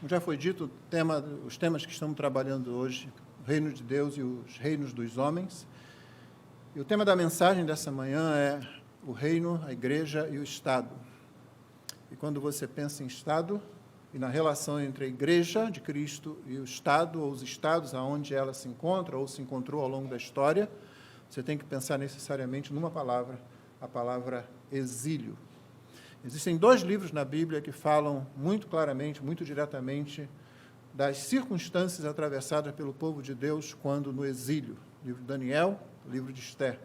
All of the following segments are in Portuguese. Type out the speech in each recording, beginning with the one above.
Como já foi dito, os temas que estamos trabalhando hoje, o reino de Deus e os reinos dos homens. E o tema da mensagem dessa manhã é o reino, a igreja e o Estado. E quando você pensa em Estado e na relação entre a igreja de Cristo e o Estado, ou os estados aonde ela se encontra, ou se encontrou ao longo da história, você tem que pensar necessariamente numa palavra, a palavra exílio. Existem 2 livros na Bíblia que falam muito claramente, muito diretamente, das circunstâncias atravessadas pelo povo de Deus quando no exílio. O livro de Daniel, o livro de Esther.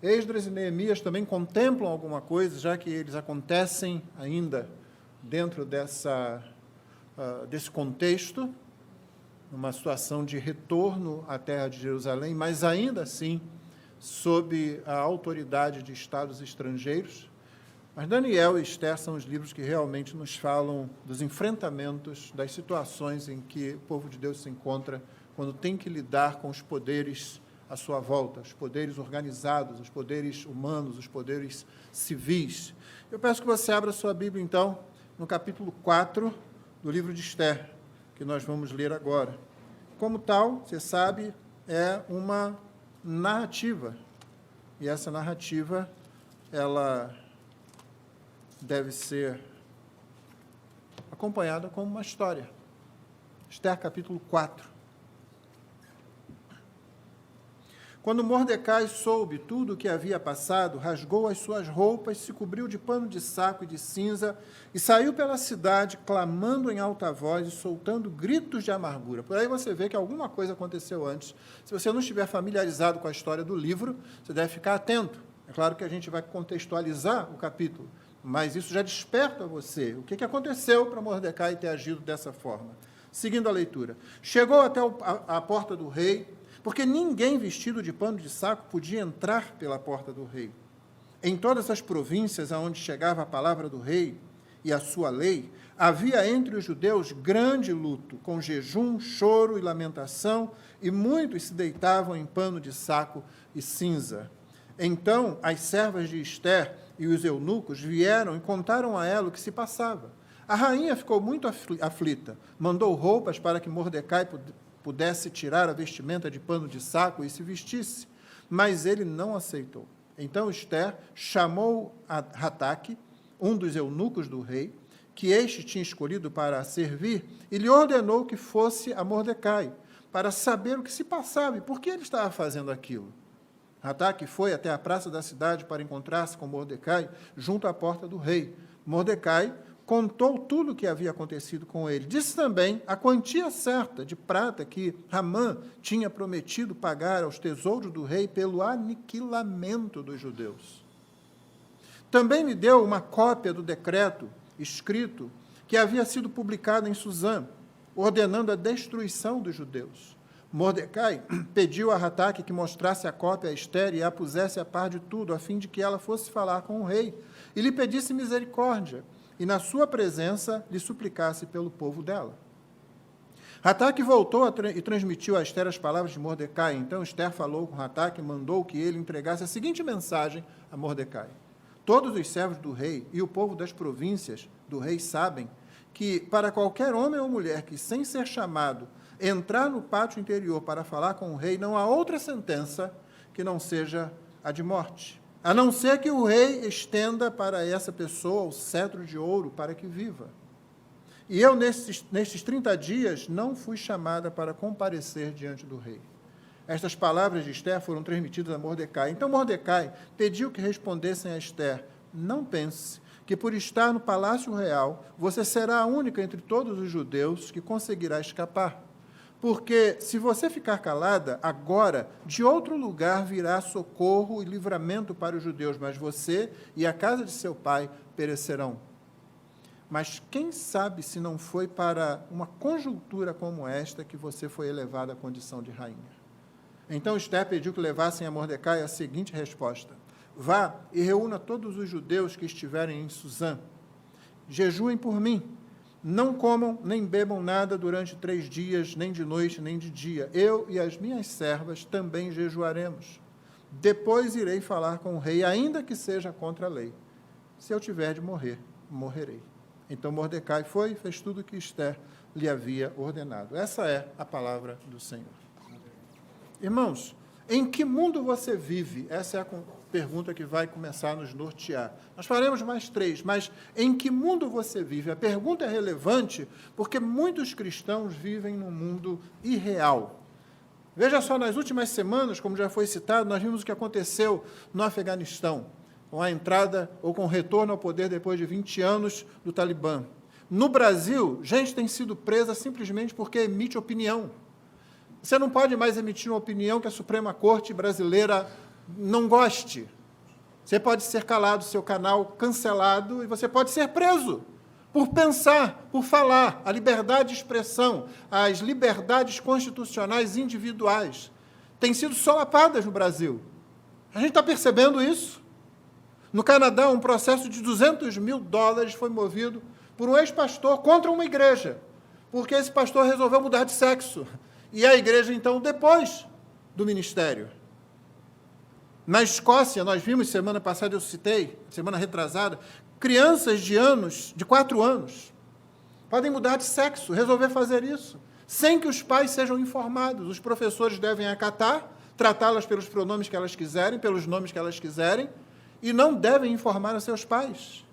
Esdras e Neemias também contemplam alguma coisa, já que eles acontecem ainda dentro desse contexto, numa situação de retorno à terra de Jerusalém, mas ainda assim sob a autoridade de estados estrangeiros. Mas Daniel e Esther são os livros que realmente nos falam dos enfrentamentos, das situações em que o povo de Deus se encontra quando tem que lidar com os poderes à sua volta, os poderes organizados, os poderes humanos, os poderes civis. Eu peço que você abra sua Bíblia, então, no capítulo 4 do livro de Esther, que nós vamos ler agora. Como tal, você sabe, é uma narrativa, e essa narrativa, ela deve ser acompanhada como uma história. Esther, capítulo 4. Quando Mordecai soube tudo o que havia passado, rasgou as suas roupas, se cobriu de pano de saco e de cinza e saiu pela cidade, clamando em alta voz e soltando gritos de amargura. Por aí você vê que alguma coisa aconteceu antes. Se você não estiver familiarizado com a história do livro, você deve ficar atento. É claro que a gente vai contextualizar o capítulo, mas isso já desperta você. O que aconteceu para Mordecai ter agido dessa forma? Seguindo a leitura. Chegou até a porta do rei, porque ninguém vestido de pano de saco podia entrar pela porta do rei. Em todas as províncias aonde chegava a palavra do rei e a sua lei, havia entre os judeus grande luto, com jejum, choro e lamentação, e muitos se deitavam em pano de saco e cinza. Então, as servas de Esther e os eunucos vieram e contaram a ela o que se passava. A rainha ficou muito aflita, mandou roupas para que Mordecai pudesse tirar a vestimenta de pano de saco e se vestisse, mas ele não aceitou. Então Esther chamou a Hataque, um dos eunucos do rei, que este tinha escolhido para a servir, e lhe ordenou que fosse a Mordecai, para saber o que se passava e por que ele estava fazendo aquilo. Hataque foi até a praça da cidade para encontrar-se com Mordecai junto à porta do rei. Mordecai contou tudo o que havia acontecido com ele. Disse também a quantia certa de prata que Hamã tinha prometido pagar aos tesouros do rei pelo aniquilamento dos judeus. Também me deu uma cópia do decreto escrito que havia sido publicado em Suzã, ordenando a destruição dos judeus. Mordecai pediu a Hataque que mostrasse a cópia a Esther e a pusesse a par de tudo, a fim de que ela fosse falar com o rei, e lhe pedisse misericórdia, e na sua presença lhe suplicasse pelo povo dela. Hataque voltou e transmitiu a Esther as palavras de Mordecai. Então Esther falou com Hataque e mandou que ele entregasse a seguinte mensagem a Mordecai. Todos os servos do rei e o povo das províncias do rei sabem que, para qualquer homem ou mulher que, sem ser chamado, entrar no pátio interior para falar com o rei, não há outra sentença que não seja a de morte, a não ser que o rei estenda para essa pessoa o cetro de ouro para que viva. E eu, nestes 30 dias, não fui chamada para comparecer diante do rei. Estas palavras de Esther foram transmitidas a Mordecai. Então Mordecai pediu que respondessem a Esther: não pense que por estar no palácio real, você será a única entre todos os judeus que conseguirá escapar. Porque, se você ficar calada, agora, de outro lugar virá socorro e livramento para os judeus, mas você e a casa de seu pai perecerão. Mas quem sabe se não foi para uma conjuntura como esta que você foi elevada à condição de rainha? Então Esther pediu que levassem a Mordecai a seguinte resposta: vá e reúna todos os judeus que estiverem em Suzã. Jejuem por mim. Não comam nem bebam nada durante 3 dias, nem de noite, nem de dia. Eu e as minhas servas também jejuaremos. Depois irei falar com o rei, ainda que seja contra a lei. Se eu tiver de morrer, morrerei. Então Mordecai foi e fez tudo o que Esther lhe havia ordenado. Essa é a palavra do Senhor. Irmãos, em que mundo você vive? Essa é a pergunta que vai começar a nos nortear. Nós faremos mais 3, mas em que mundo você vive? A pergunta é relevante porque muitos cristãos vivem num mundo irreal. Veja só, nas últimas semanas, como já foi citado, nós vimos o que aconteceu no Afeganistão, com a entrada ou com o retorno ao poder depois de 20 anos do Talibã. No Brasil, gente tem sido presa simplesmente porque emite opinião. Você não pode mais emitir uma opinião que a Suprema Corte brasileira não goste. Você pode ser calado, seu canal cancelado, e você pode ser preso por pensar, por falar. A liberdade de expressão, as liberdades constitucionais individuais têm sido solapadas no Brasil. A gente está percebendo isso? No Canadá, um processo de $200 mil foi movido por um ex-pastor contra uma igreja, porque esse pastor resolveu mudar de sexo. E a igreja, então, depois do ministério. Na Escócia, nós vimos, semana passada eu citei, semana retrasada, crianças de 4 anos, podem mudar de sexo, resolver fazer isso, sem que os pais sejam informados. Os professores devem acatar, tratá-las pelos pronomes que elas quiserem, pelos nomes que elas quiserem, e não devem informar a seus pais.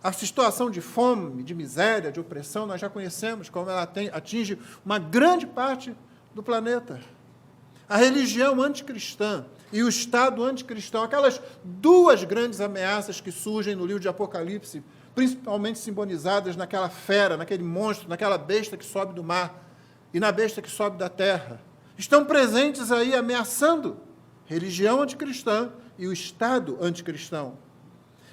A situação de fome, de miséria, de opressão, nós já conhecemos como ela atinge uma grande parte do planeta. A religião anticristã e o Estado anticristão, aquelas 2 grandes ameaças que surgem no livro de Apocalipse, principalmente simbolizadas naquela fera, naquele monstro, naquela besta que sobe do mar e na besta que sobe da terra, estão presentes aí ameaçando a religião anticristã e o Estado anticristão.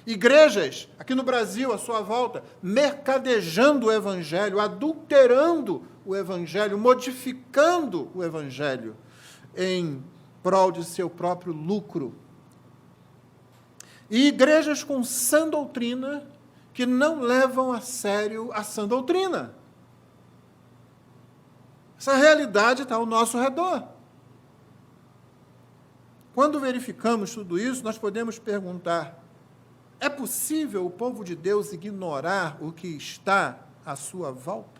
Igrejas, aqui no Brasil, à sua volta, mercadejando o Evangelho, adulterando o Evangelho, modificando o Evangelho em prol de seu próprio lucro. E igrejas com sã doutrina que não levam a sério a sã doutrina. Essa realidade está ao nosso redor. Quando verificamos tudo isso, nós podemos perguntar: é possível o povo de Deus ignorar o que está à sua volta?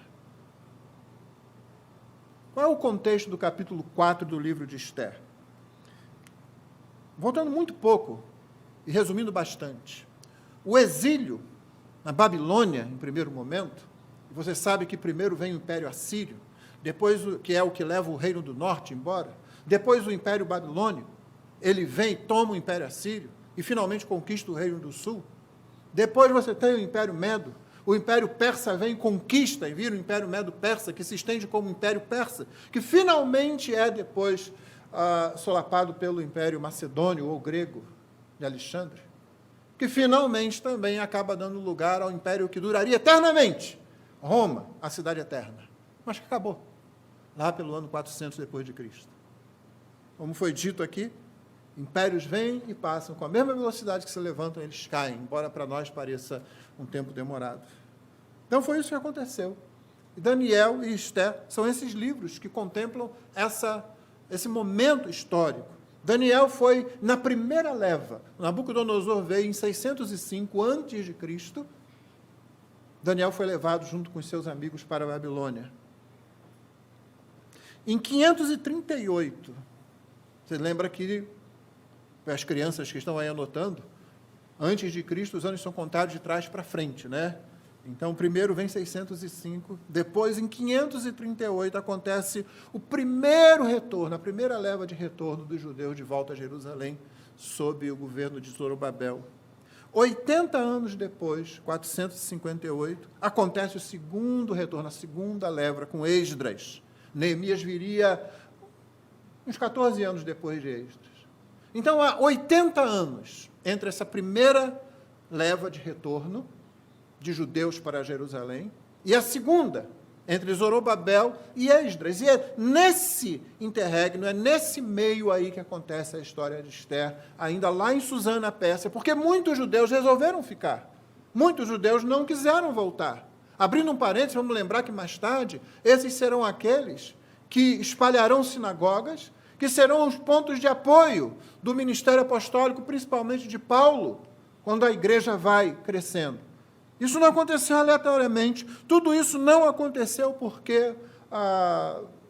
Qual é o contexto do capítulo 4 do livro de Esther? Voltando muito pouco e resumindo bastante. O exílio na Babilônia, em primeiro momento, você sabe que primeiro vem o Império Assírio, depois que é o que leva o Reino do Norte embora, depois o Império Babilônico, ele vem e toma o Império Assírio, e finalmente conquista o Reino do Sul. Depois você tem o Império Medo, o Império Persa vem e conquista, e vira o Império Medo-Persa, que se estende como Império Persa, que finalmente é depois solapado pelo Império Macedônio ou Grego de Alexandre, que finalmente também acaba dando lugar ao Império que duraria eternamente, Roma, a cidade eterna, mas que acabou, lá pelo ano 400 depois de Cristo. Como foi dito aqui, impérios vêm e passam, com a mesma velocidade que se levantam, eles caem, embora para nós pareça um tempo demorado. Então, foi isso que aconteceu. E Daniel e Esther são esses livros que contemplam esse momento histórico. Daniel foi na primeira leva. Nabucodonosor veio em 605 a.C. Daniel foi levado junto com seus amigos para a Babilônia. Em 538, você lembra que as crianças que estão aí anotando, antes de Cristo, os anos são contados de trás para frente, né? Então, primeiro vem 605, depois, em 538, acontece o primeiro retorno, a primeira leva de retorno dos judeus de volta a Jerusalém, sob o governo de Zorobabel. 80 anos depois, 458, acontece o segundo retorno, a segunda leva, com Esdras. Neemias viria uns 14 anos depois de Esdras. Então, há 80 anos entre essa primeira leva de retorno de judeus para Jerusalém e a segunda, entre Zorobabel e Esdras. E é nesse interregno, é nesse meio aí que acontece a história de Esther, ainda lá em Susã, na Pérsia, porque muitos judeus resolveram ficar. Muitos judeus não quiseram voltar. Abrindo um parênteses, vamos lembrar que mais tarde, esses serão aqueles que espalharão sinagogas, que serão os pontos de apoio do ministério apostólico, principalmente de Paulo, quando a igreja vai crescendo. Isso não aconteceu aleatoriamente. Tudo isso não aconteceu porque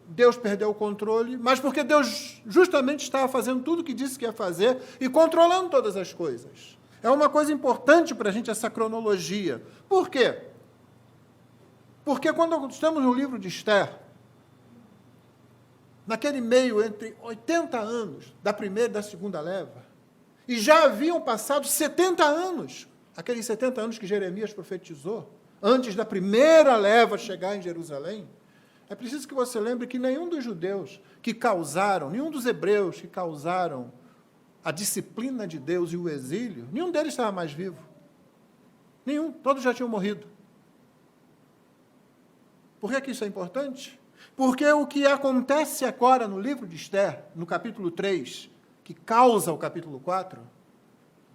Deus perdeu o controle, mas porque Deus justamente estava fazendo tudo o que disse que ia fazer e controlando todas as coisas. É uma coisa importante para a gente essa cronologia. Por quê? Porque quando estamos no livro de Esther, naquele meio entre 80 anos da primeira e da segunda leva, e já haviam passado 70 anos, aqueles 70 anos que Jeremias profetizou, antes da primeira leva chegar em Jerusalém, é preciso que você lembre que nenhum dos judeus que causaram, nenhum dos hebreus que causaram a disciplina de Deus e o exílio, nenhum deles estava mais vivo. Nenhum, todos já tinham morrido. Por que isso é importante? Porque o que acontece agora no livro de Esther, no capítulo 3, que causa o capítulo 4,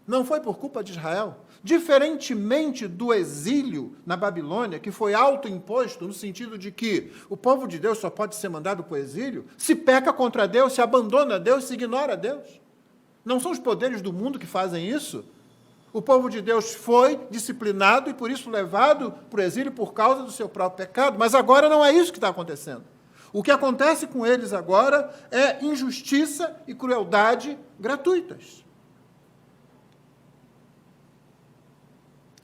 não foi por culpa de Israel. Diferentemente do exílio na Babilônia, que foi autoimposto, no sentido de que o povo de Deus só pode ser mandado para o exílio se peca contra Deus, se abandona a Deus, se ignora a Deus. Não são os poderes do mundo que fazem isso. O povo de Deus foi disciplinado e, por isso, levado para o exílio por causa do seu próprio pecado. Mas agora não é isso que está acontecendo. O que acontece com eles agora é injustiça e crueldade gratuitas.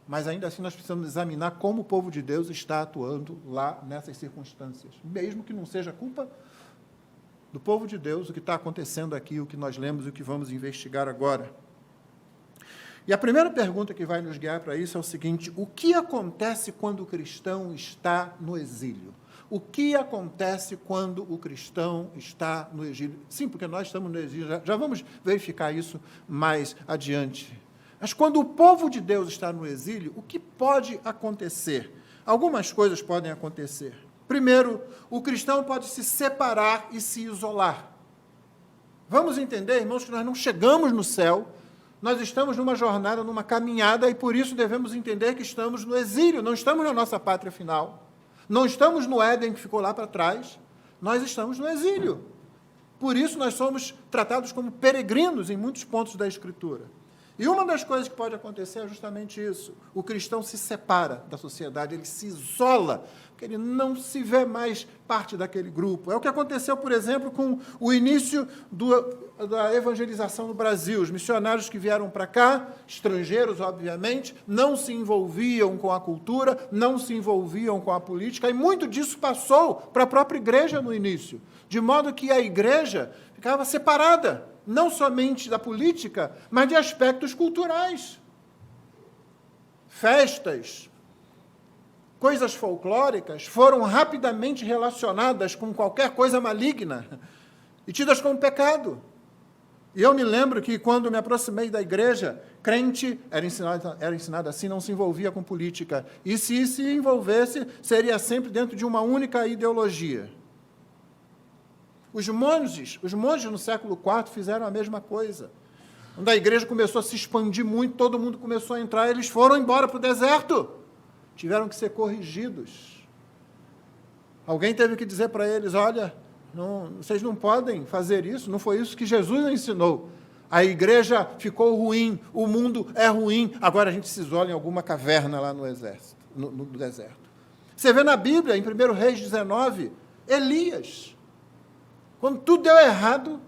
Mas ainda assim nós precisamos examinar como o povo de Deus está atuando lá nessas circunstâncias. Mesmo que não seja culpa do povo de Deus, o que está acontecendo aqui, o que nós lemos e o que vamos investigar agora. E a primeira pergunta que vai nos guiar para isso é o seguinte: o que acontece quando o cristão está no exílio? O que acontece quando o cristão está no exílio? Sim, porque nós estamos no exílio, já vamos verificar isso mais adiante. Mas quando o povo de Deus está no exílio, o que pode acontecer? Algumas coisas podem acontecer. Primeiro, o cristão pode se separar e se isolar. Vamos entender, irmãos, que nós não chegamos no céu, nós estamos numa jornada, numa caminhada, e por isso devemos entender que estamos no exílio, não estamos na nossa pátria final, não estamos no Éden que ficou lá para trás, nós estamos no exílio. Por isso nós somos tratados como peregrinos em muitos pontos da Escritura. E uma das coisas que pode acontecer é justamente isso. O cristão se separa da sociedade, ele se isola, porque ele não se vê mais parte daquele grupo. É o que aconteceu, por exemplo, com o início da evangelização no Brasil. Os missionários que vieram para cá, estrangeiros, obviamente, não se envolviam com a cultura, não se envolviam com a política, e muito disso passou para a própria igreja no início, de modo que a igreja ficava separada, não somente da política, mas de aspectos culturais. Festas, coisas folclóricas foram rapidamente relacionadas com qualquer coisa maligna e tidas como pecado. E eu me lembro que, quando me aproximei da igreja, crente era ensinado assim, não se envolvia com política. E se envolvesse, seria sempre dentro de uma única ideologia. Os monges no século IV fizeram a mesma coisa. Quando a igreja começou a se expandir muito, todo mundo começou a entrar, eles foram embora para o deserto. Tiveram que ser corrigidos. Alguém teve que dizer para eles: olha, vocês não podem fazer isso, não foi isso que Jesus ensinou. A igreja ficou ruim, o mundo é ruim, agora a gente se isola em alguma caverna lá no deserto. Você vê na Bíblia, em 1 Reis 19, Elias, quando tudo deu errado,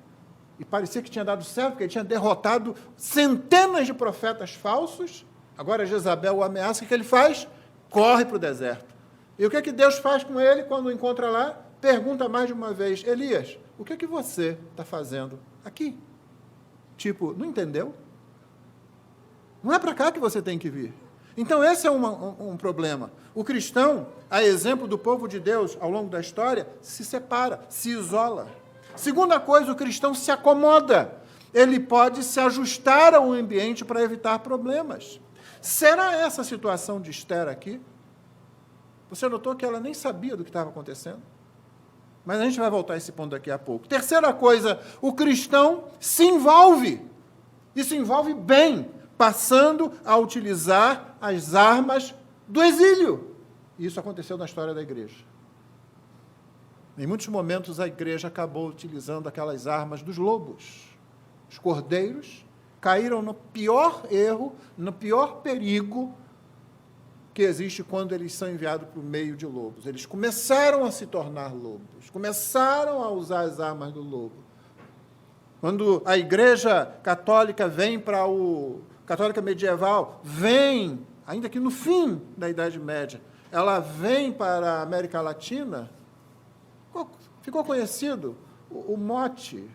e parecia que tinha dado certo, porque ele tinha derrotado centenas de profetas falsos, agora Jezabel o ameaça, o que ele faz? Corre para o deserto. E o que Deus faz com ele quando o encontra lá? Pergunta mais de uma vez: Elias, o que você está fazendo aqui? Tipo, não entendeu? Não é para cá que você tem que vir. Então, esse é um problema. O cristão, a exemplo do povo de Deus ao longo da história, se separa, se isola. Segunda coisa, o cristão se acomoda. Ele pode se ajustar ao ambiente para evitar problemas. Será essa a situação de Esther aqui? Você notou que ela nem sabia do que estava acontecendo? Mas a gente vai voltar a esse ponto daqui a pouco. Terceira coisa, o cristão se envolve. E se envolve bem, passando a utilizar as armas do exílio. Isso aconteceu na história da igreja. Em muitos momentos, a igreja acabou utilizando aquelas armas dos lobos. Os cordeiros caíram no pior erro, no pior perigo que existe quando eles são enviados para o meio de lobos. Eles começaram a se tornar lobos, começaram a usar as armas do lobo. Quando a Igreja Católica vem para o... Católica medieval vem, ainda que no fim da Idade Média, ela vem para a América Latina, ficou conhecido o mote.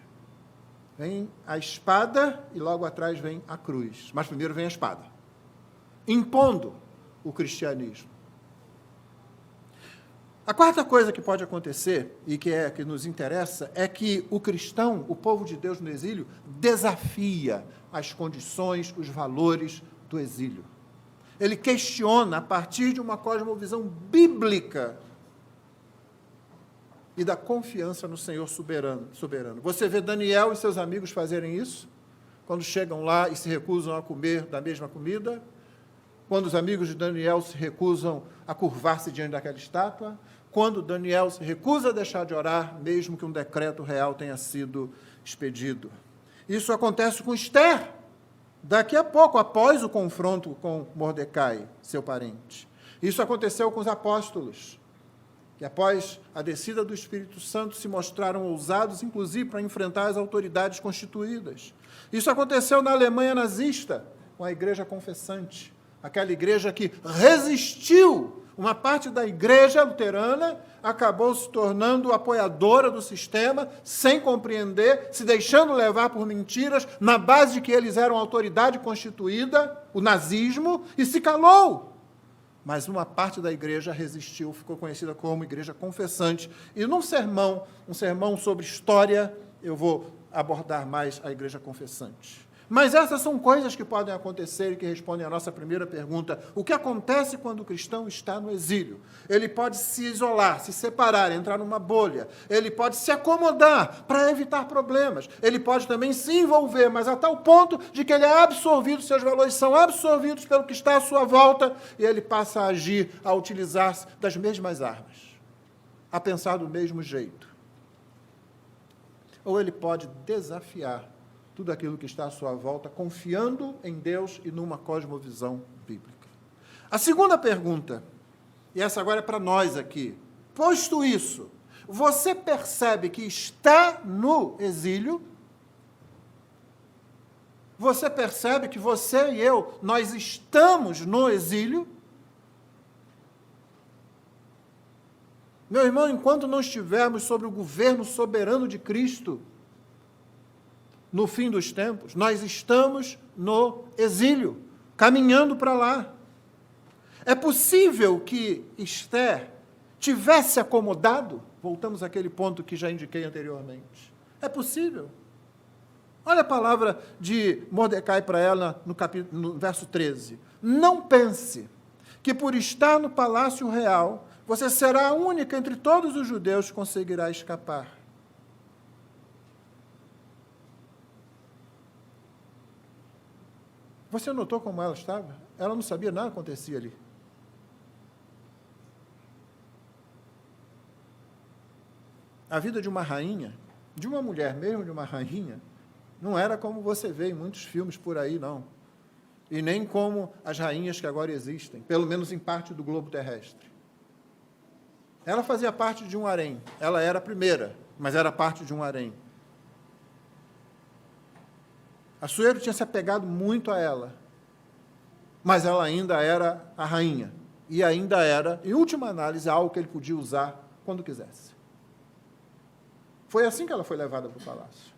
Vem a espada e logo atrás vem a cruz. Mas primeiro vem a espada, impondo o cristianismo. A quarta coisa que pode acontecer, e que nos interessa, é que o cristão, o povo de Deus no exílio, desafia as condições, os valores do exílio. Ele questiona, a partir de uma cosmovisão bíblica, e da confiança no Senhor soberano. Você vê Daniel e seus amigos fazerem isso? Quando chegam lá e se recusam a comer da mesma comida? Quando os amigos de Daniel se recusam a curvar-se diante daquela estátua? Quando Daniel se recusa a deixar de orar, mesmo que um decreto real tenha sido expedido? Isso acontece com Esther, daqui a pouco, após o confronto com Mordecai, seu parente. Isso aconteceu com os apóstolos, que após a descida do Espírito Santo se mostraram ousados, inclusive, para enfrentar as autoridades constituídas. Isso aconteceu na Alemanha nazista, com a igreja confessante, aquela igreja que resistiu. Uma parte da igreja luterana acabou se tornando apoiadora do sistema, sem compreender, se deixando levar por mentiras, na base de que eles eram autoridade constituída, o nazismo, e se calou. Mas uma parte da igreja resistiu, ficou conhecida como igreja confessante. E num sermão, um sermão sobre história, eu vou abordar mais a igreja confessante. Mas essas são coisas que podem acontecer e que respondem à nossa primeira pergunta. O que acontece quando o cristão está no exílio? Ele pode se isolar, se separar, entrar numa bolha. Ele pode se acomodar para evitar problemas. Ele pode também se envolver, mas a tal ponto de que ele é absorvido, seus valores são absorvidos pelo que está à sua volta, e ele passa a agir, a utilizar-se das mesmas armas, a pensar do mesmo jeito. Ou ele pode desafiar tudo aquilo que está à sua volta, confiando em Deus e numa cosmovisão bíblica. A segunda pergunta, e essa agora é para nós aqui, posto isso, você percebe que está no exílio? Você percebe que você e eu, nós estamos no exílio? Meu irmão, enquanto não estivermos sobre o governo soberano de Cristo, no fim dos tempos, nós estamos no exílio, caminhando para lá. É possível que Esther tivesse acomodado? Voltamos àquele ponto que já indiquei anteriormente. É possível. Olha a palavra de Mordecai para ela no verso 13. Não pense que por estar no palácio real, você será a única entre todos os judeus que conseguirá escapar. Você notou como ela estava? Ela não sabia nada que acontecia ali. A vida de uma rainha, de uma mulher mesmo, de uma rainha, não era como você vê em muitos filmes por aí, não. E nem como as rainhas que agora existem, pelo menos em parte do globo terrestre. Ela fazia parte de um harém. Ela era a primeira, mas era parte de um harém. Assuero tinha se apegado muito a ela, mas ela ainda era a rainha, e ainda era, em última análise, algo que ele podia usar quando quisesse. Foi assim que ela foi levada para o palácio.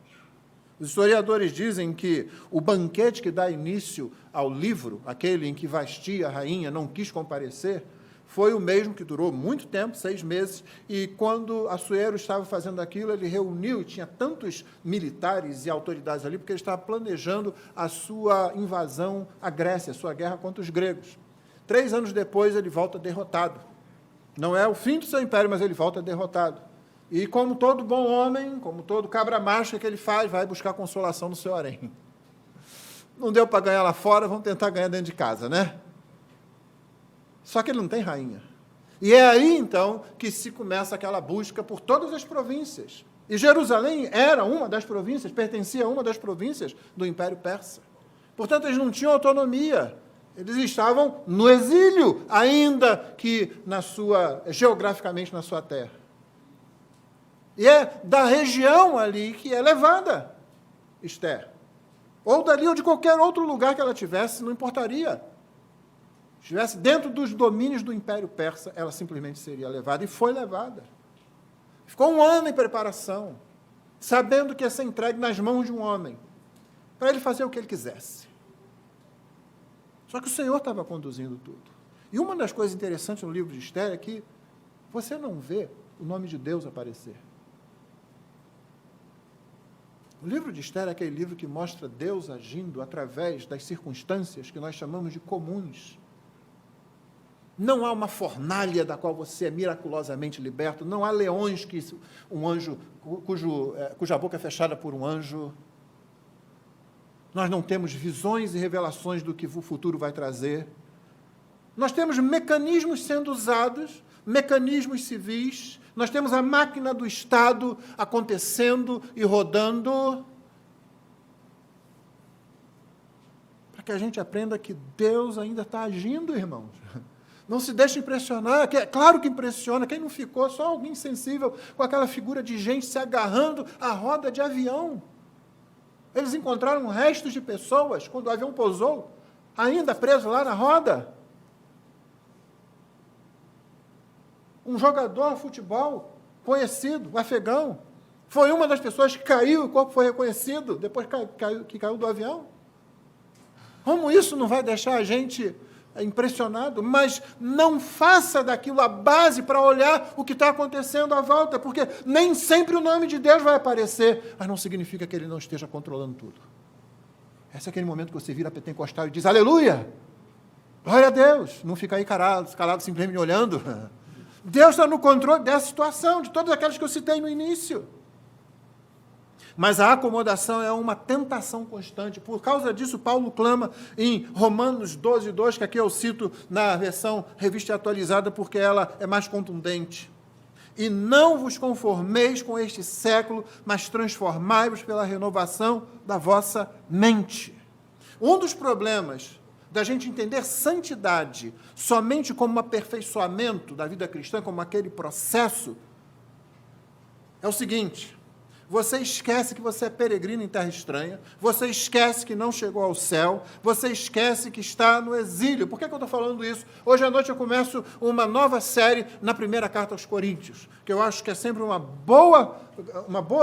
Os historiadores dizem que o banquete que dá início ao livro, aquele em que Vasti, a rainha, não quis comparecer, foi o mesmo que durou muito tempo, 6 meses, e quando Assuero estava fazendo aquilo, ele reuniu, tinha tantos militares e autoridades ali, porque ele estava planejando a sua invasão à Grécia, a sua guerra contra os gregos. 3 anos depois, ele volta derrotado. Não é o fim do seu império, mas ele volta derrotado. E como todo bom homem, como todo cabra macho, o que ele faz? Vai buscar consolação no seu harém. Não deu para ganhar lá fora, vamos tentar ganhar dentro de casa, né? Só que ele não tem rainha. E é aí, então, que se começa aquela busca por todas as províncias. E Jerusalém era uma das províncias, pertencia a uma das províncias do Império Persa. Portanto, eles não tinham autonomia. Eles estavam no exílio, ainda que geograficamente na sua terra. E é da região ali que é levada Esther. Ou dali ou de qualquer outro lugar que ela tivesse, não importaria. Estivesse dentro dos domínios do Império Persa, ela simplesmente seria levada, e foi levada. Ficou 1 ano em preparação, sabendo que ia ser entregue nas mãos de um homem, para ele fazer o que ele quisesse. Só que o Senhor estava conduzindo tudo. E uma das coisas interessantes no livro de Esther é que você não vê o nome de Deus aparecer. O livro de Esther é aquele livro que mostra Deus agindo através das circunstâncias que nós chamamos de comuns. Não há uma fornalha da qual você é miraculosamente liberto, não há leões que um anjo cuja boca é fechada por um anjo. Nós não temos visões e revelações do que o futuro vai trazer. Nós temos mecanismos sendo usados, mecanismos civis, nós temos a máquina do Estado acontecendo e rodando, para que a gente aprenda que Deus ainda está agindo, irmãos. Não se deixe impressionar, é claro que impressiona, quem não ficou, só alguém sensível com aquela figura de gente se agarrando à roda de avião. Eles encontraram restos de pessoas, quando o avião pousou, ainda preso lá na roda. Um jogador de futebol conhecido, um afegão, foi uma das pessoas que caiu, o corpo foi reconhecido, depois que caiu do avião. Como isso não vai deixar a gente impressionado? Mas não faça daquilo a base para olhar o que está acontecendo à volta, porque nem sempre o nome de Deus vai aparecer, mas não significa que Ele não esteja controlando tudo. Esse é aquele momento que você vira pentecostal e diz, aleluia, glória a Deus, não fica aí calado simplesmente me olhando. Deus está no controle dessa situação, de todas aquelas que eu citei no início. Mas a acomodação é uma tentação constante. Por causa disso, Paulo clama em Romanos 12, 2, que aqui eu cito na versão revista atualizada, porque ela é mais contundente. E não vos conformeis com este século, mas transformai-vos pela renovação da vossa mente. Um dos problemas da gente entender santidade somente como um aperfeiçoamento da vida cristã, como aquele processo, é o seguinte: você esquece que você é peregrino em terra estranha, você esquece que não chegou ao céu, você esquece que está no exílio. Por que eu estou falando isso? Hoje à noite eu começo uma nova série na primeira carta aos Coríntios, que eu acho que é sempre uma boa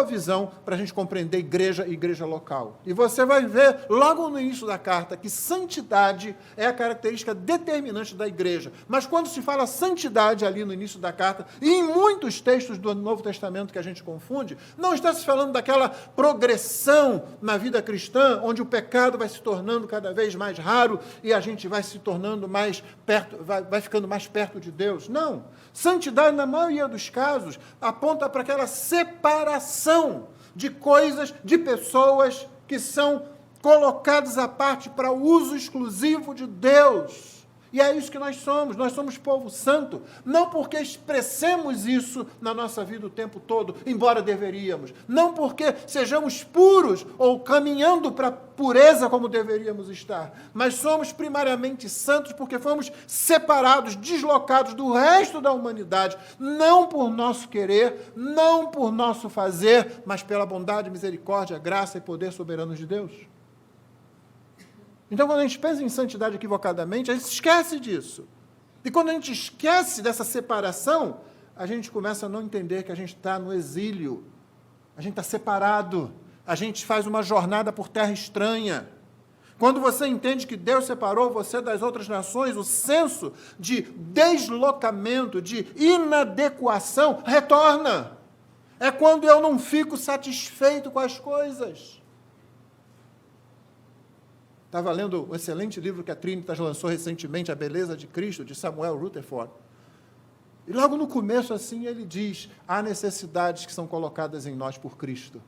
visão para a gente compreender igreja e igreja local. E você vai ver logo no início da carta que santidade é a característica determinante da igreja. Mas quando se fala santidade ali no início da carta, e em muitos textos do Novo Testamento que a gente confunde, não está se falando daquela progressão na vida cristã, onde o pecado vai se tornando cada vez mais raro e a gente vai se tornando mais perto, vai ficando mais perto de Deus. Não. Santidade, na maioria dos casos, aponta para aquela separação de coisas, de pessoas que são colocadas à parte para o uso exclusivo de Deus. E é isso que nós somos povo santo, não porque expressemos isso na nossa vida o tempo todo, embora deveríamos, não porque sejamos puros ou caminhando para a pureza como deveríamos estar, mas somos primariamente santos porque fomos separados, deslocados do resto da humanidade, não por nosso querer, não por nosso fazer, mas pela bondade, misericórdia, graça e poder soberanos de Deus. Então, quando a gente pensa em santidade equivocadamente, a gente esquece disso. E quando a gente esquece dessa separação, a gente começa a não entender que a gente está no exílio, a gente está separado, a gente faz uma jornada por terra estranha. Quando você entende que Deus separou você das outras nações, o senso de deslocamento, de inadequação, retorna. É quando eu não fico satisfeito com as coisas. Estava lendo um excelente livro que a Trinitas lançou recentemente, A Beleza de Cristo, de Samuel Rutherford. E logo no começo, assim, ele diz, há necessidades que são colocadas em nós por Cristo,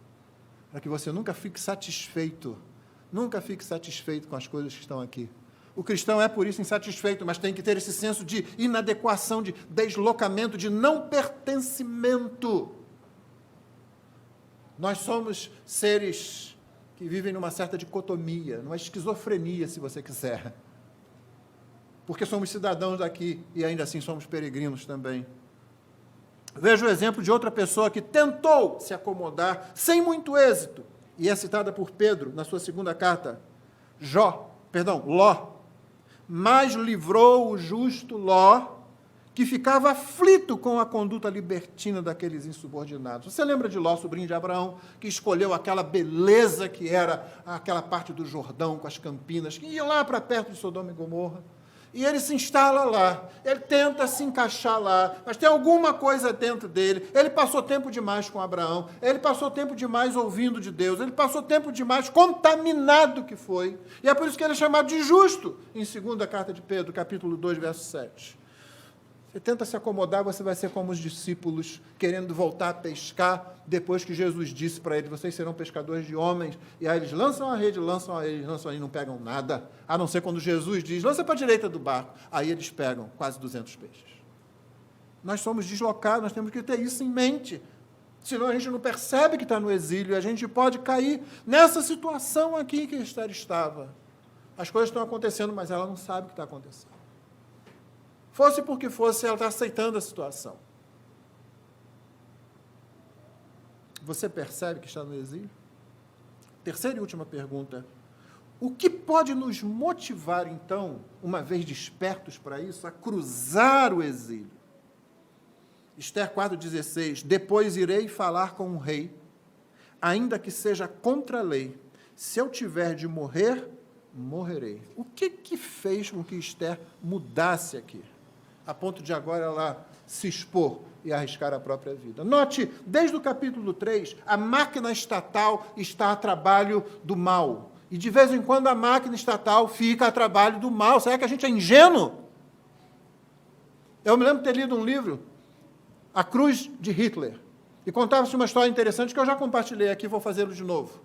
para que você nunca fique satisfeito com as coisas que estão aqui. O cristão é, por isso, insatisfeito, mas tem que ter esse senso de inadequação, de deslocamento, de não pertencimento. Nós somos seres que vivem numa certa dicotomia, numa esquizofrenia, se você quiser. porque somos cidadãos daqui e ainda assim somos peregrinos também. Veja o exemplo de outra pessoa que tentou se acomodar sem muito êxito, e é citada por Pedro na sua segunda carta, Ló. Mas livrou o justo Ló, que ficava aflito com a conduta libertina daqueles insubordinados. Você lembra de Ló, sobrinho de Abraão, que escolheu aquela beleza que era aquela parte do Jordão, com as campinas, que ia lá para perto de Sodoma e Gomorra? E ele se instala lá, ele tenta se encaixar lá, mas tem alguma coisa dentro dele. Ele passou tempo demais com Abraão, ele passou tempo demais ouvindo de Deus, ele passou tempo demais contaminado que foi. E é por isso que ele é chamado de justo, em 2ª carta de Pedro, capítulo 2, verso 7. Você tenta se acomodar, você vai ser como os discípulos, querendo voltar a pescar, depois que Jesus disse para eles, vocês serão pescadores de homens, e aí eles lançam a rede, e não pegam nada, a não ser quando Jesus diz, lança para a direita do barco, aí eles pegam quase 200 peixes. Nós somos deslocados, nós temos que ter isso em mente, senão a gente não percebe que está no exílio, e a gente pode cair nessa situação aqui que Esther estava. As coisas estão acontecendo, mas ela não sabe o que está acontecendo. Fosse porque fosse, ela está aceitando a situação. Você percebe que está no exílio? Terceira e última pergunta. O que pode nos motivar, então, uma vez despertos para isso, a cruzar o exílio? Esther 4,16. Depois irei falar com o rei, ainda que seja contra a lei. Se eu tiver de morrer, morrerei. O que fez com que Esther mudasse aqui? A ponto de agora ela se expor e arriscar a própria vida. Note, desde o capítulo 3, a máquina estatal está a trabalho do mal. E de vez em quando a máquina estatal fica a trabalho do mal. Será que a gente é ingênuo? Eu me lembro de ter lido um livro, A Cruz de Hitler, e contava-se uma história interessante que eu já compartilhei aqui, vou fazê-lo de novo.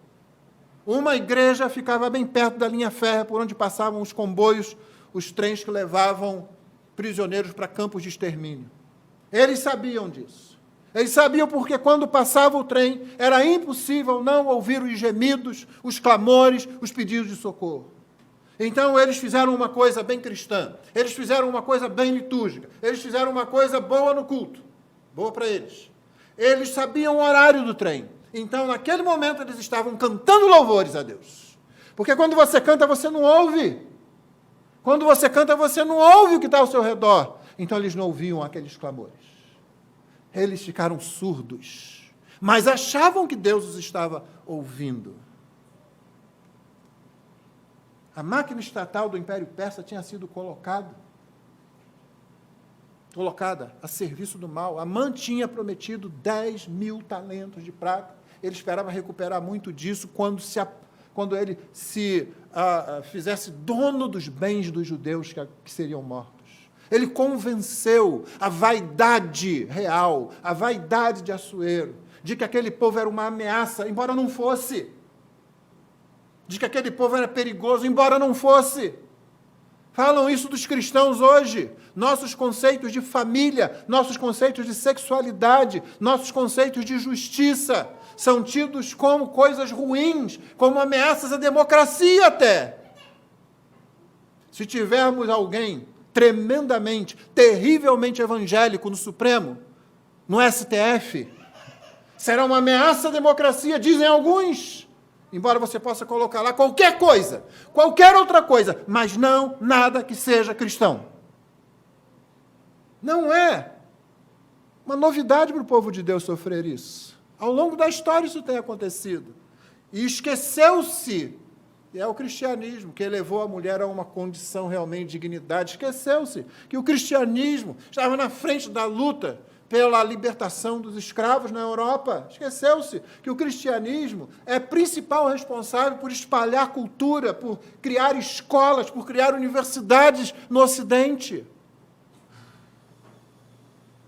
Uma igreja ficava bem perto da linha férrea, por onde passavam os comboios, os trens que levavam prisioneiros para campos de extermínio. Eles sabiam disso. Eles sabiam porque quando passava o trem, era impossível não ouvir os gemidos, os clamores, os pedidos de socorro. Então, eles fizeram uma coisa bem cristã, eles fizeram uma coisa bem litúrgica, eles fizeram uma coisa boa no culto, boa para eles. Eles sabiam o horário do trem. Então, naquele momento, eles estavam cantando louvores a Deus. Porque quando você canta, você não ouve. Quando você canta, você não ouve o que está ao seu redor. Então, eles não ouviam aqueles clamores. Eles ficaram surdos, mas achavam que Deus os estava ouvindo. A máquina estatal do Império Persa tinha sido colocada a serviço do mal. Amã tinha prometido 10.000 talentos de prata. Ele esperava recuperar muito disso quando ele se fizesse dono dos bens dos judeus que seriam mortos. Ele convenceu a vaidade real, a vaidade de Assuero, de que aquele povo era uma ameaça, embora não fosse. De que aquele povo era perigoso, embora não fosse. Falam isso dos cristãos hoje. Nossos conceitos de família, nossos conceitos de sexualidade, nossos conceitos de justiça são tidos como coisas ruins, como ameaças à democracia até. Se tivermos alguém tremendamente, terrivelmente evangélico no Supremo, no STF, será uma ameaça à democracia, dizem alguns, embora você possa colocar lá qualquer coisa, qualquer outra coisa, mas não nada que seja cristão. Não é uma novidade para o povo de Deus sofrer isso. Ao longo da história isso tem acontecido. E esqueceu-se, e é o cristianismo que elevou a mulher a uma condição realmente de dignidade, esqueceu-se que o cristianismo estava na frente da luta pela libertação dos escravos na Europa. Esqueceu-se que o cristianismo é principal responsável por espalhar cultura, por criar escolas, por criar universidades no Ocidente.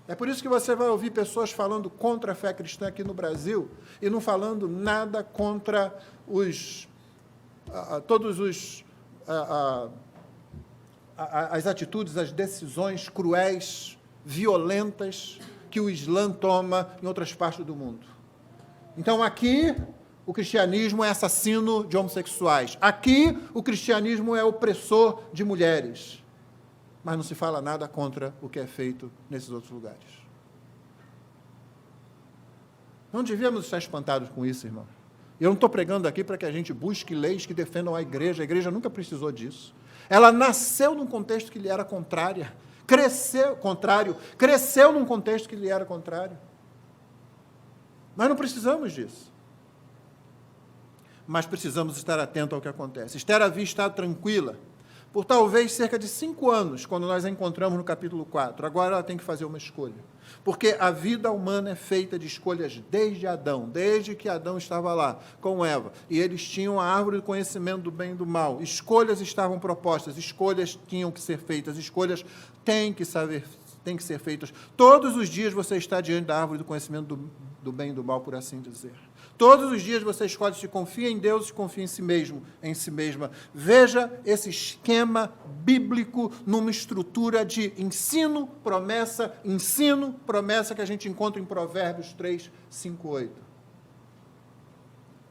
É por isso que você vai ouvir pessoas falando contra a fé cristã aqui no Brasil e não falando nada contra as atitudes, as decisões cruéis, violentas que o Islã toma em outras partes do mundo. Então, aqui, o cristianismo é assassino de homossexuais. Aqui, o cristianismo é opressor de mulheres. mas não se fala nada contra o que é feito nesses outros lugares. Não devíamos estar espantados com isso, irmão. Eu não estou pregando aqui para que a gente busque leis que defendam a igreja nunca precisou disso. Ela nasceu num contexto que lhe era contrário, cresceu num contexto que lhe era contrário. Nós não precisamos disso. Mas precisamos estar atentos ao que acontece. Esther havia estado tranquila por talvez cerca de 5 anos, quando nós a encontramos no capítulo 4. Agora ela tem que fazer uma escolha. Porque a vida humana é feita de escolhas desde Adão, desde que Adão estava lá com Eva. E eles tinham a árvore do conhecimento do bem e do mal. Escolhas estavam propostas, escolhas tinham que ser feitas, escolhas têm que ser feitas. Todos os dias você está diante da árvore do conhecimento do bem e do mal, por assim dizer. Todos os dias você escolhe se confia em Deus, se confia em si mesmo, em si mesma. Veja esse esquema bíblico numa estrutura de ensino, promessa que a gente encontra em Provérbios 3, 5, 8.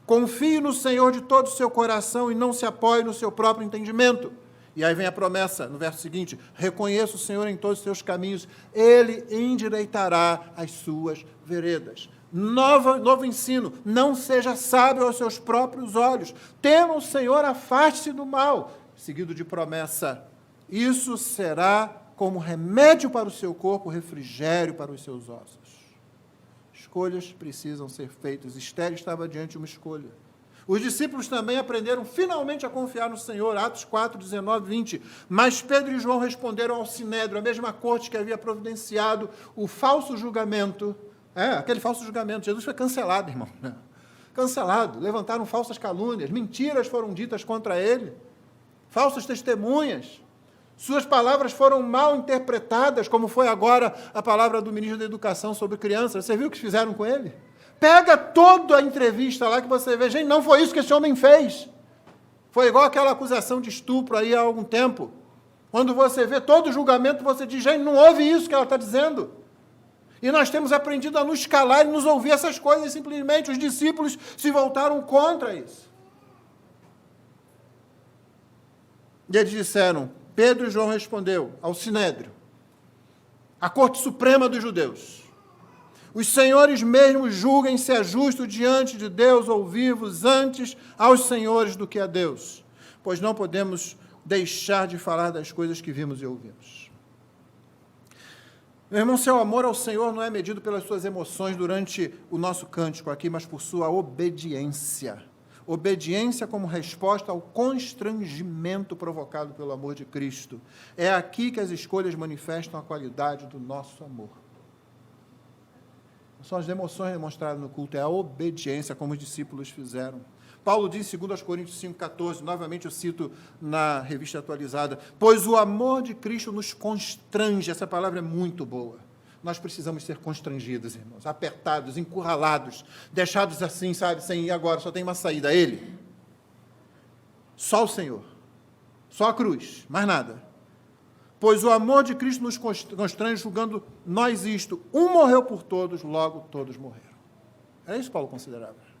Confie no Senhor de todo o seu coração e não se apoie no seu próprio entendimento. E aí vem a promessa, no verso seguinte: reconheça o Senhor em todos os seus caminhos, Ele endireitará as suas veredas. Novo ensino, não seja sábio aos seus próprios olhos, tema o Senhor, afaste-se do mal, seguido de promessa, isso será como remédio para o seu corpo, refrigério para os seus ossos. Escolhas precisam ser feitas. Esther estava diante de uma escolha. Os discípulos também aprenderam finalmente a confiar no Senhor, Atos 4, 19, 20. Mas Pedro e João responderam ao Sinédrio, a mesma corte que havia providenciado o falso julgamento. Aquele falso julgamento. Jesus foi cancelado, irmão. Cancelado. Levantaram falsas calúnias, mentiras foram ditas contra ele, falsas testemunhas. Suas palavras foram mal interpretadas, como foi agora a palavra do ministro da Educação sobre crianças. Você viu o que fizeram com ele? Pega toda a entrevista lá que você vê. Gente, não foi isso que esse homem fez. Foi igual aquela acusação de estupro aí há algum tempo. Quando você vê todo o julgamento, você diz, gente, não ouve isso que ela está dizendo. E nós temos aprendido a nos calar e nos ouvir essas coisas, simplesmente os discípulos se voltaram contra isso. E eles disseram, Pedro e João respondeu ao Sinédrio, a Corte Suprema dos Judeus, os senhores mesmos julguem se é justo diante de Deus ouvir-vos antes aos senhores do que a Deus, pois não podemos deixar de falar das coisas que vimos e ouvimos. Meu irmão, seu amor ao Senhor não é medido pelas suas emoções durante o nosso cântico aqui, mas por sua obediência. Obediência como resposta ao constrangimento provocado pelo amor de Cristo. É aqui que as escolhas manifestam a qualidade do nosso amor. Não são as emoções demonstradas no culto, é a obediência, como os discípulos fizeram. Paulo diz, em 2 Coríntios 5,14, novamente eu cito na revista atualizada, pois o amor de Cristo nos constrange, essa palavra é muito boa. Nós precisamos ser constrangidos, irmãos, apertados, encurralados, deixados assim, sabe, sem ir agora, só tem uma saída, Ele. Só o Senhor, só a cruz, mais nada. Pois o amor de Cristo nos constrange, julgando nós isto, um morreu por todos, logo todos morreram. É isso que Paulo considerava.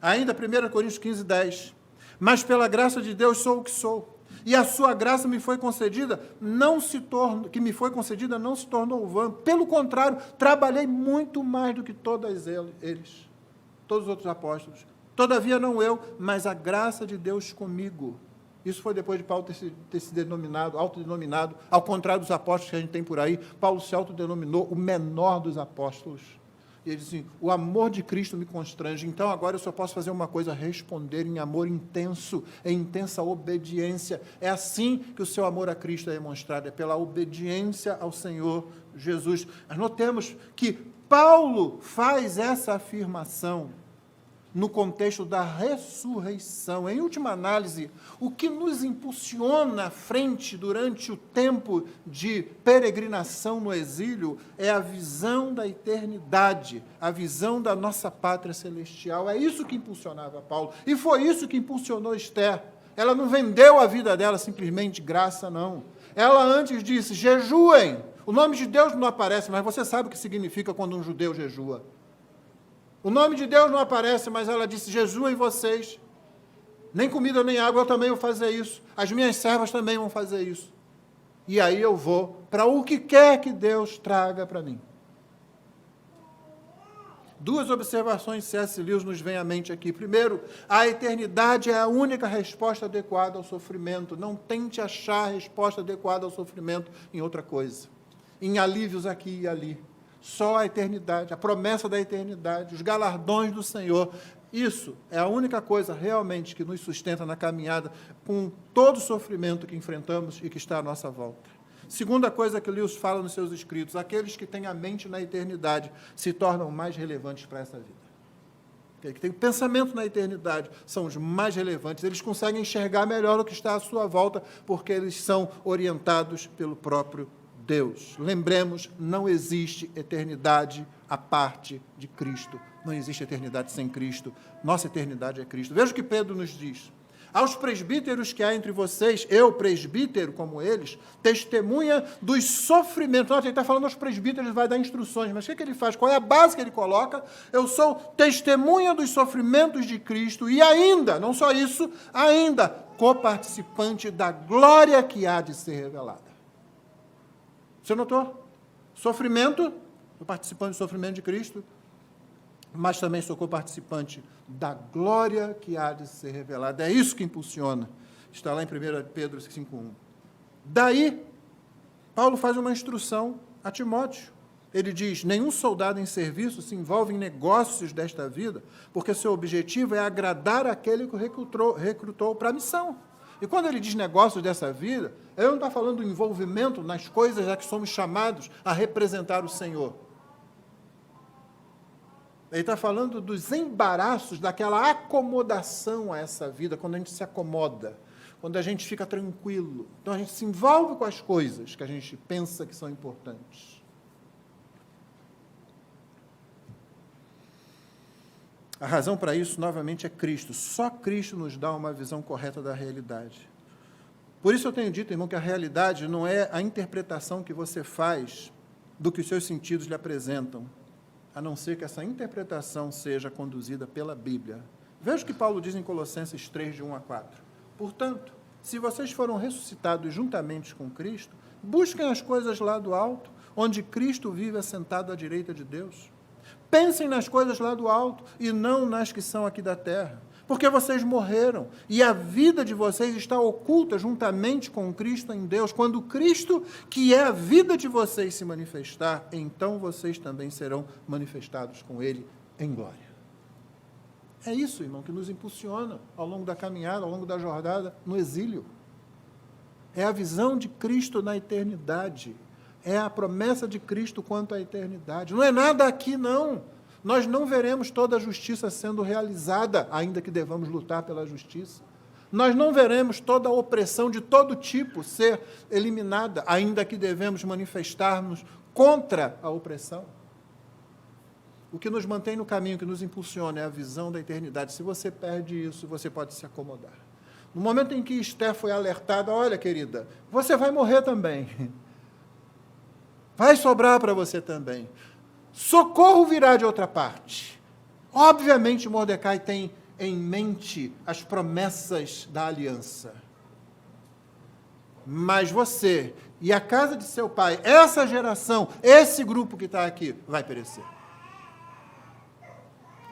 Ainda 1 Coríntios 15, 10. Mas pela graça de Deus sou o que sou. E a sua graça me foi concedida, não se tornou vã. Pelo contrário, trabalhei muito mais do que todos os outros apóstolos. Todavia não eu, mas a graça de Deus comigo. Isso foi depois de Paulo ter se autodenominado, ao contrário dos apóstolos que a gente tem por aí, Paulo se autodenominou o menor dos apóstolos. E ele diz assim, o amor de Cristo me constrange, então agora eu só posso fazer uma coisa, responder em amor intenso, em intensa obediência. É assim que o seu amor a Cristo é demonstrado, é pela obediência ao Senhor Jesus. Mas notemos que Paulo faz essa afirmação no contexto da ressurreição. Em última análise, o que nos impulsiona à frente durante o tempo de peregrinação no exílio é a visão da eternidade, a visão da nossa pátria celestial. É isso que impulsionava Paulo. E foi isso que impulsionou Esther. Ela não vendeu a vida dela simplesmente de graça, não. Ela antes disse, jejuem. O nome de Deus não aparece, mas você sabe o que significa quando um judeu jejua. O nome de Deus não aparece, mas ela disse, jejuem vocês. Nem comida nem água, eu também vou fazer isso. As minhas servas também vão fazer isso. e aí eu vou para o que quer que Deus traga para mim. Duas observações de C.S. Lewis nos vêm à mente aqui. Primeiro, a eternidade é a única resposta adequada ao sofrimento. Não tente achar a resposta adequada ao sofrimento em outra coisa. Em alívios aqui e ali. Só a eternidade, a promessa da eternidade, os galardões do Senhor. Isso é a única coisa realmente que nos sustenta na caminhada com todo o sofrimento que enfrentamos e que está à nossa volta. Segunda coisa que Lewis fala nos seus escritos, aqueles que têm a mente na eternidade se tornam mais relevantes para essa vida. Aqueles que têm o pensamento na eternidade são os mais relevantes, eles conseguem enxergar melhor o que está à sua volta, porque eles são orientados pelo próprio Deus. Lembremos, não existe eternidade à parte de Cristo. Não existe eternidade sem Cristo. Nossa eternidade é Cristo. Veja o que Pedro nos diz. Aos presbíteros que há entre vocês, eu, presbítero, como eles, testemunha dos sofrimentos. Nossa, ele está falando aos presbíteros, ele vai dar instruções, mas o que ele faz? Qual é a base que ele coloca? Eu sou testemunha dos sofrimentos de Cristo e ainda, não só isso, ainda coparticipante da glória que há de ser revelada. Você notou? Sofrimento, eu participante do sofrimento de Cristo, mas também sou coparticipante da glória que há de ser revelada. É isso que impulsiona. Está lá em 1 Pedro 5,1. Daí, Paulo faz uma instrução a Timóteo. Ele diz, nenhum soldado em serviço se envolve em negócios desta vida, porque seu objetivo é agradar aquele que o recrutou para a missão. E quando ele diz negócios dessa vida, ele não está falando do envolvimento nas coisas a que somos chamados a representar o Senhor. Ele está falando dos embaraços, daquela acomodação a essa vida, quando a gente se acomoda, quando a gente fica tranquilo. Então, a gente se envolve com as coisas que a gente pensa que são importantes. A razão para isso, novamente, é Cristo. Só Cristo nos dá uma visão correta da realidade. Por isso eu tenho dito, irmão, que a realidade não é a interpretação que você faz do que os seus sentidos lhe apresentam, a não ser que essa interpretação seja conduzida pela Bíblia. Veja o que Paulo diz em Colossenses 3, de 1 a 4. Portanto, se vocês foram ressuscitados juntamente com Cristo, busquem as coisas lá do alto, onde Cristo vive assentado à direita de Deus. Pensem nas coisas lá do alto e não nas que são aqui da terra, porque vocês morreram e a vida de vocês está oculta juntamente com Cristo em Deus. Quando Cristo, que é a vida de vocês, se manifestar, então vocês também serão manifestados com Ele em glória. É isso, irmão, que nos impulsiona ao longo da caminhada, ao longo da jornada no exílio. É a visão de Cristo na eternidade. É a promessa de Cristo quanto à eternidade. Não é nada aqui, não. Nós não veremos toda a justiça sendo realizada, ainda que devamos lutar pela justiça. Nós não veremos toda a opressão de todo tipo ser eliminada, ainda que devemos manifestar-nos contra a opressão. O que nos mantém no caminho, que nos impulsiona, é a visão da eternidade. Se você perde isso, você pode se acomodar. No momento em que Esther foi alertada, olha, querida, você vai morrer também. Vai sobrar para você também. Socorro virá de outra parte. Obviamente, Mordecai tem em mente as promessas da aliança. Mas você e a casa de seu pai, essa geração, esse grupo que está aqui, vai perecer.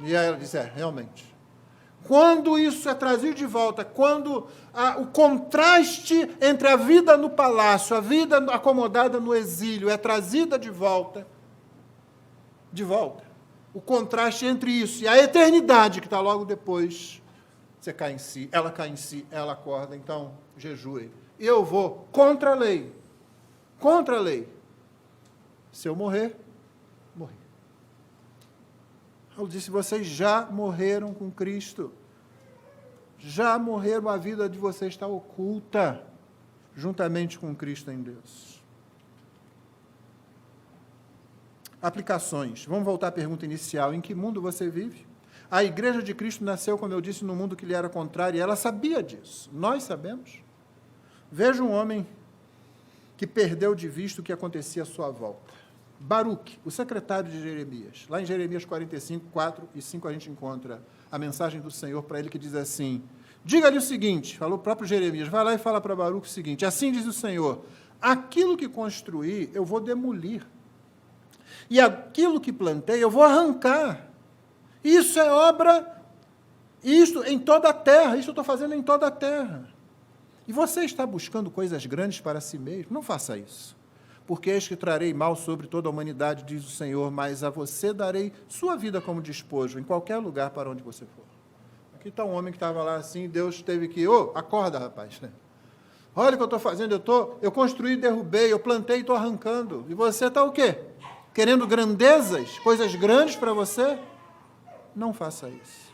E aí ela disse, realmente. Quando isso é trazido de volta, quando o contraste entre a vida no palácio, a vida acomodada no exílio é trazida de volta, o contraste entre isso e a eternidade que está logo depois, você cai em si, ela acorda, então jejue. Eu vou contra a lei. Se eu morrer, morri. Paulo disse, vocês já morreram com Cristo. Já morreram, a vida de vocês está oculta, juntamente com Cristo em Deus. Aplicações. Vamos voltar à pergunta inicial. Em que mundo você vive? A Igreja de Cristo nasceu, como eu disse, no mundo que lhe era contrário, e ela sabia disso. Nós sabemos. Veja um homem que perdeu de vista o que acontecia à sua volta. Baruque, o secretário de Jeremias. Lá em Jeremias 45, 4 e 5, a gente encontra a mensagem do Senhor para ele, que diz assim, diga-lhe o seguinte, falou o próprio Jeremias, vai lá e fala para Baruque o seguinte, assim diz o Senhor, Aquilo que construí, eu vou demolir. E aquilo que plantei, eu vou arrancar. Isso é obra, isso em toda a terra, isso eu estou fazendo em toda a terra. E você está buscando coisas grandes para si mesmo? Não faça isso. Porque eis que trarei mal sobre toda a humanidade, diz o Senhor, mas a você darei sua vida como despojo, em qualquer lugar para onde você for. Aqui está um homem que estava lá assim, Deus teve que, acorda, rapaz, né? Olha o que eu estou fazendo, eu construí, derrubei, eu plantei e estou arrancando. E você está o quê? Querendo grandezas, coisas grandes para você? Não faça isso.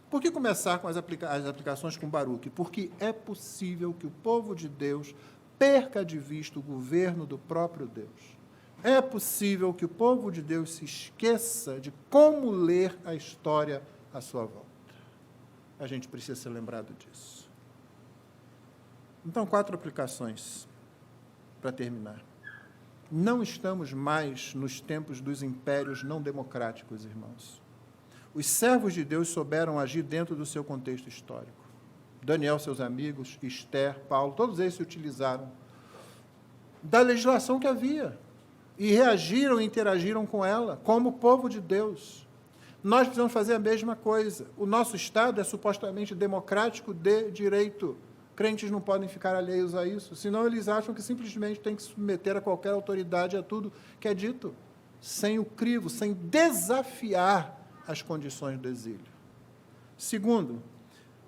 Por que começar com as aplicações com Baruque? Porque é possível que o povo de Deus perca de vista o governo do próprio Deus. É possível que o povo de Deus se esqueça de como ler a história à sua volta. A gente precisa ser lembrado disso. Então, 4 aplicações para terminar. Não estamos mais nos tempos dos impérios não democráticos, irmãos. Os servos de Deus souberam agir dentro do seu contexto histórico. Daniel, seus amigos, Esther, Paulo, todos eles se utilizaram da legislação que havia e reagiram e interagiram com ela, como povo de Deus. Nós precisamos fazer a mesma coisa. O nosso Estado é supostamente democrático de direito. Crentes não podem ficar alheios a isso, senão eles acham que simplesmente tem que se submeter a qualquer autoridade, a tudo que é dito, sem o crivo, sem desafiar as condições do exílio. Segundo,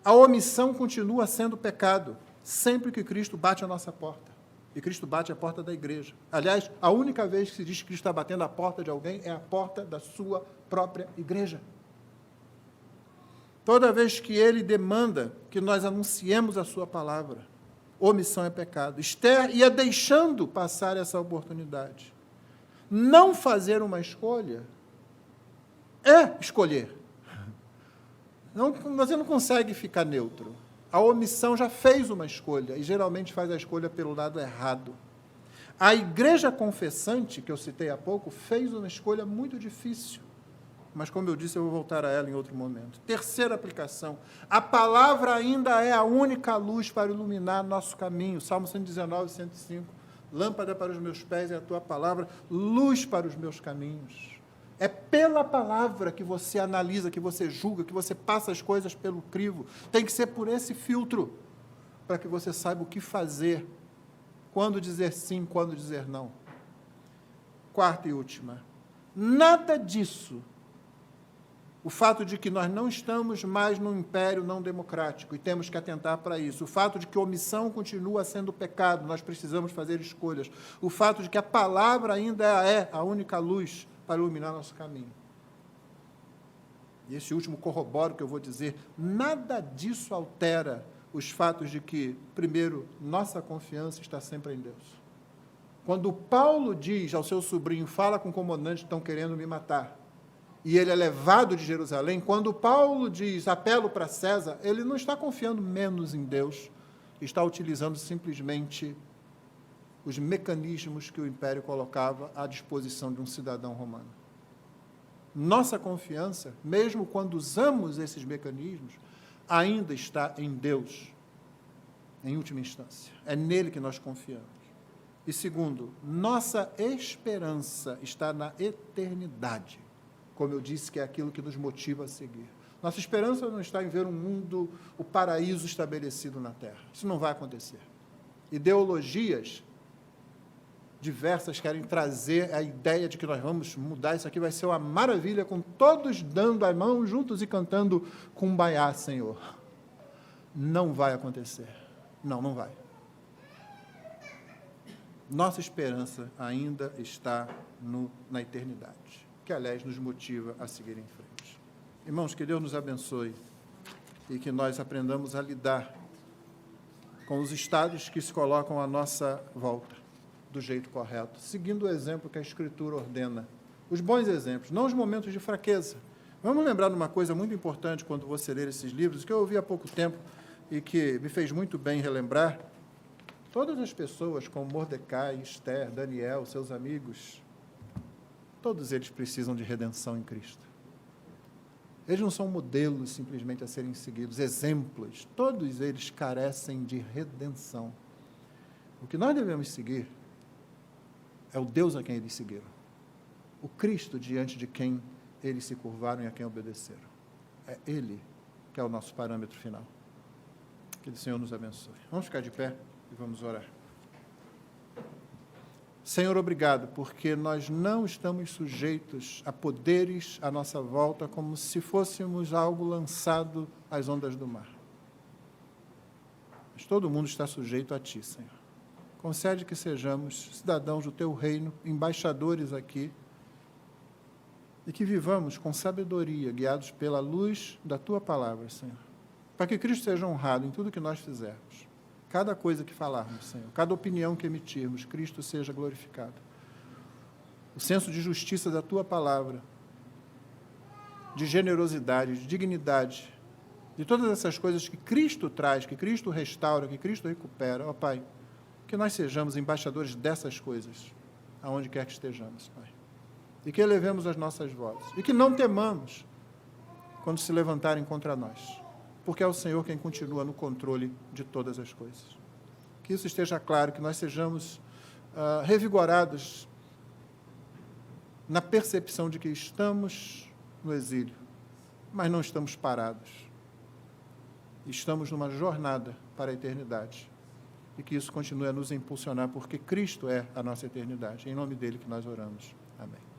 a omissão continua sendo pecado, sempre que Cristo bate a nossa porta. E Cristo bate a porta da igreja. Aliás, a única vez que se diz que Cristo está batendo a porta de alguém é a porta da sua própria igreja. Toda vez que ele demanda que nós anunciemos a sua palavra, omissão é pecado. Esther ia deixando passar essa oportunidade. Não fazer uma escolha é escolher. Você não consegue ficar neutro. A omissão já fez uma escolha, e geralmente faz a escolha pelo lado errado. A igreja confessante, que eu citei há pouco, fez uma escolha muito difícil. Mas, como eu disse, eu vou voltar a ela em outro momento. Terceira aplicação. A palavra ainda é a única luz para iluminar nosso caminho. Salmo 119, 105. Lâmpada para os meus pés é a tua palavra, luz para os meus caminhos. É pela palavra que você analisa, que você julga, que você passa as coisas pelo crivo. Tem que ser por esse filtro, para que você saiba o que fazer, quando dizer sim, quando dizer não. Quarta e última. Nada disso, o fato de que nós não estamos mais num império não democrático, e temos que atentar para isso, o fato de que a omissão continua sendo pecado, nós precisamos fazer escolhas, o fato de que a palavra ainda é a única luz para iluminar nosso caminho. E esse último corroboro que eu vou dizer, nada disso altera os fatos de que, primeiro, nossa confiança está sempre em Deus. Quando Paulo diz ao seu sobrinho, fala com o comandante, estão querendo me matar, e ele é levado de Jerusalém, quando Paulo diz, apelo para César, ele não está confiando menos em Deus, está utilizando simplesmente os mecanismos que o império colocava à disposição de um cidadão romano. Nossa confiança, mesmo quando usamos esses mecanismos, ainda está em Deus, em última instância. É nele que nós confiamos. E segundo, nossa esperança está na eternidade, como eu disse, que é aquilo que nos motiva a seguir. Nossa esperança não está em ver um mundo, o paraíso estabelecido na Terra. Isso não vai acontecer. Ideologias diversas querem trazer a ideia de que nós vamos mudar isso aqui, vai ser uma maravilha, com todos dando a mão juntos e cantando Kumbaya, Senhor. Não vai acontecer. Não, não vai. Nossa esperança ainda está na eternidade, que, aliás, nos motiva a seguir em frente. Irmãos, que Deus nos abençoe e que nós aprendamos a lidar com os estados que se colocam à nossa volta, do jeito correto, seguindo o exemplo que a Escritura ordena. Os bons exemplos, não os momentos de fraqueza. Vamos lembrar de uma coisa muito importante quando você ler esses livros, que eu ouvi há pouco tempo e que me fez muito bem relembrar. Todas as pessoas, como Mordecai, Esther, Daniel, seus amigos, todos eles precisam de redenção em Cristo. Eles não são modelos simplesmente a serem seguidos, exemplos. Todos eles carecem de redenção. O que nós devemos seguir é o Deus a quem eles seguiram. O Cristo diante de quem eles se curvaram e a quem obedeceram. É Ele que é o nosso parâmetro final. Que o Senhor nos abençoe. Vamos ficar de pé e vamos orar. Senhor, obrigado, porque nós não estamos sujeitos a poderes à nossa volta como se fôssemos algo lançado às ondas do mar. Mas todo mundo está sujeito a Ti, Senhor. Concede que sejamos cidadãos do Teu reino, embaixadores aqui, e que vivamos com sabedoria, guiados pela luz da Tua palavra, Senhor. Para que Cristo seja honrado em tudo que nós fizermos. Cada coisa que falarmos, Senhor, cada opinião que emitirmos, Cristo seja glorificado. O senso de justiça da Tua palavra, de generosidade, de dignidade, de todas essas coisas que Cristo traz, que Cristo restaura, que Cristo recupera, ó Pai, que nós sejamos embaixadores dessas coisas, aonde quer que estejamos, Pai. E que elevemos as nossas vozes, e que não temamos quando se levantarem contra nós, porque é o Senhor quem continua no controle de todas as coisas. Que isso esteja claro, que nós sejamos revigorados na percepção de que estamos no exílio, mas não estamos parados. Estamos numa jornada para a eternidade. E que isso continue a nos impulsionar, porque Cristo é a nossa eternidade. Em nome dele que nós oramos. Amém.